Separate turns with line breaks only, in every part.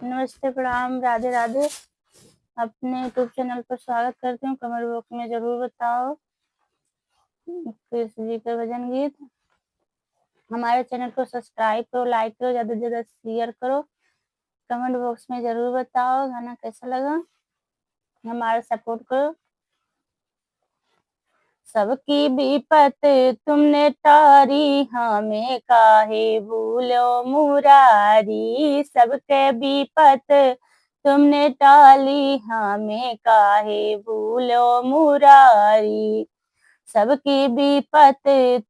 नमस्ते, प्रणाम, राधे राधे। अपने यूट्यूब चैनल पर स्वागत करती हूँ। कमेंट बॉक्स में ज़रूर बताओ कृष्ण जी का भजन गीत। हमारे चैनल को सब्सक्राइब करो, लाइक करो, ज़्यादा से ज़्यादा शेयर करो। कमेंट बॉक्स में ज़रूर बताओ गाना कैसा लगा। हमारा सपोर्ट करो। सबकी विपत तुमने टारी, हमें काहे भूलो मुरारी। सबके विपत तुमने टाली, हमें काहे भूलो मुरारी। सबकी विपत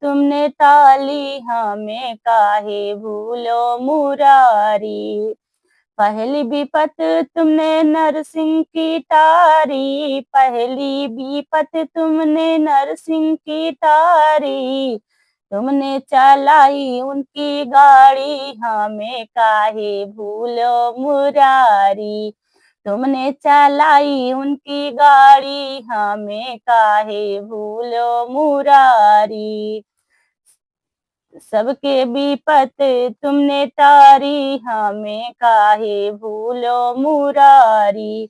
तुमने टाली, हमें काहे भूलो मुरारी। पहली विपत तुमने नरसिंह की टारी, पहली विपत तुमने नरसिंह की टारी। तुमने चलाई उनकी गाड़ी, हमें काहे भूलो मुरारी। तुमने चलाई उनकी गाड़ी, हमें काहे भूलो मुरारी। सबके विपत तुमने टारी, हमें काहे भूलो मुरारी।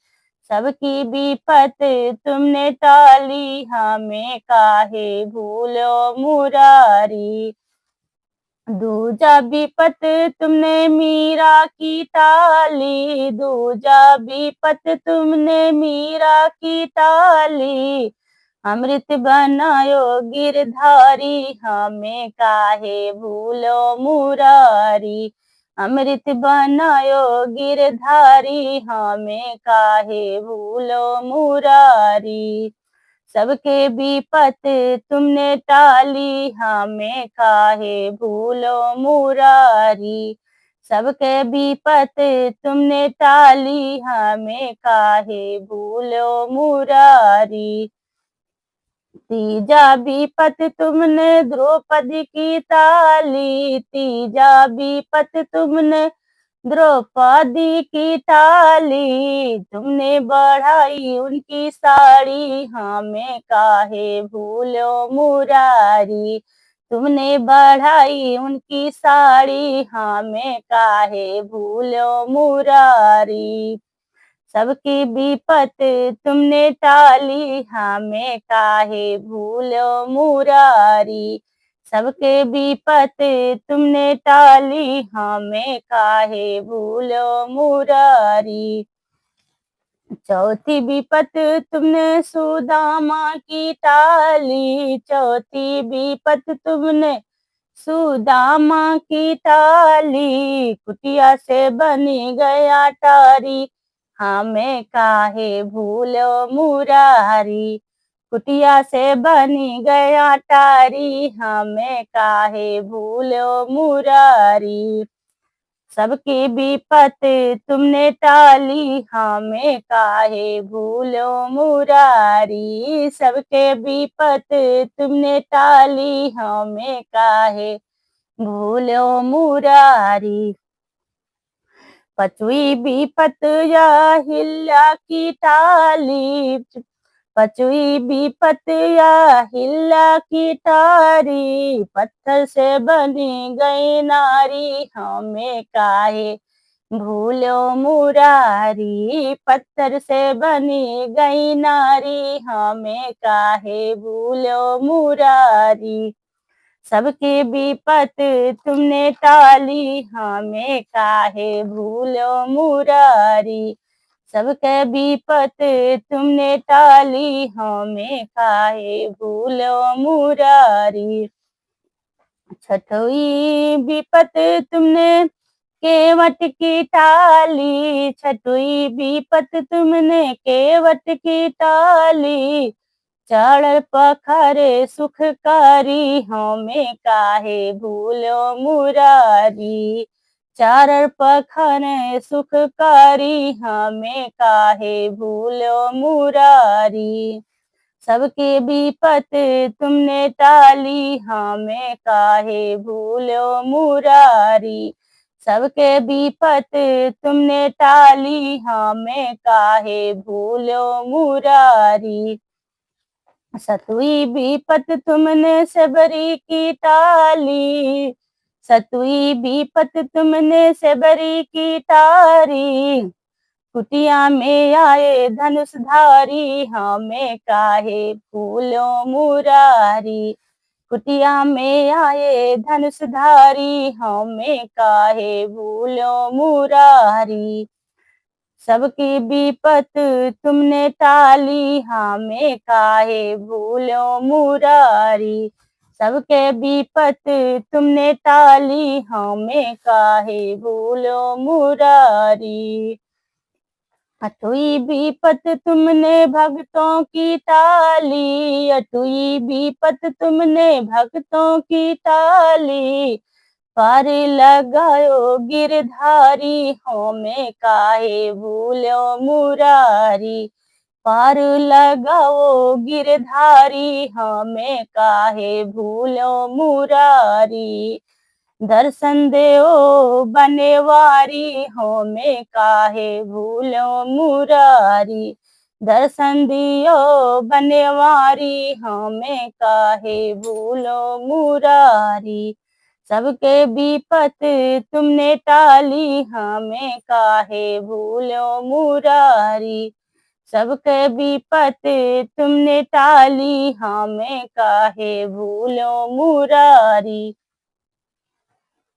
सबकी विपत तुमने टाली, हमें काहे भूलो मुरारी। दूजा विपत तुमने मीरा की टाली, दूजा विपत तुमने मीरा की टाली। अमृत बनायो गिरधारी, हमें काहे भूलो मुरारी। अमृत बनायो गिरधारी, हमें काहे भूलो मुरारी। सबके विपत तुमने टाली, हमें काहे भूलो मुरारी। सबके विपत तुमने टाली, हमें काहे भूलो मुरारी। तीजा विपत तुमने द्रौपदी की टाली, तीजा विपत तुमने द्रौपदी की टाली। तुमने बढ़ाई उनकी साड़ी, हमें काहे भूलो मुरारी। तुमने बढ़ाई उनकी साड़ी, हमें काहे भूलो मुरारी। सबकी विपत तुमने टाली, हमें काहे भूलो मुरारी। सबके विपत तुमने टाली, हमें काहे भूलो मुरारी। चौथी विपत तुमने सुदामा की टाली, चौथी विपत तुमने सुदामा की टाली। कुटिया से बनी गया टारी, हमें काहे भूलो मुरारी। कुटिया से बनी गया टारी, हमें काहे भूलो मुरारी। सबकी विपत तुमने टाली, हमें काहे भूलो मुरारी। सबके विपत तुमने टाली, हमें काहे भूलो मुरारी। पचवी विपत या हिल्ला की टाली, पचवी विपत या हिल्ला की टारी। पत्थर से बनी गई नारी, हमें काहे भूलो मुरारी। पत्थर से बनी गई नारी, हमें काहे भूलो मुरारी। सबकी विपत तुमने टाली, हमें काहे भूलो मुरारी। सबके विपत तुमने टाली, हमें काहे भूलो मुरारी। छठवी विपत तुमने केवट की टाली, छठवी विपत तुमने केवट की टाली। चढ़ पखरे सुखकारी, हमें काहे भूलो मुरारी। चढ़ पखरे सुखकारी, हमें काहे भूलो मुरारी। सबकी विपत तुमने टाली, हमें काहे भूलो मुरारी। सबके विपत तुमने टाली, हमें काहे भूलो मुरारी। सतवी विपत तुमने सबरी की टाली, सतुई विपत तुमने से बरी की टारी, कुटिया में आए धनुषधारी, हमें काहे भूलो मुरारी। कुटिया में आए धनुषधारी, हमें काहे भूलो मुरारी। सबकी विपत तुमने टाली, हमें काहे भूलो मुरारी। सबके विपत तुमने टाली, हमें काहे भूलो मुरारी। अटुई विपत तुमने भक्तों की टाली, अटुई विपत तुमने भक्तों की टाली। पार लगायो गिरधारी, हमें काहे भूलो मुरारी। पार लगाओ गिरधारी, हमें काहे भूलो मुरारी। दर्शन देओ बनेवारी, हमें काहे भूलो मुरारी। दर्शन दियो बनेवारी, हमें काहे भूलो मुरारी। सबके विपत तुमने टाली, हमें काहे भूलो मुरारी। सबके विपत तुमने टाली, हमें काहे भूलो मुरारी।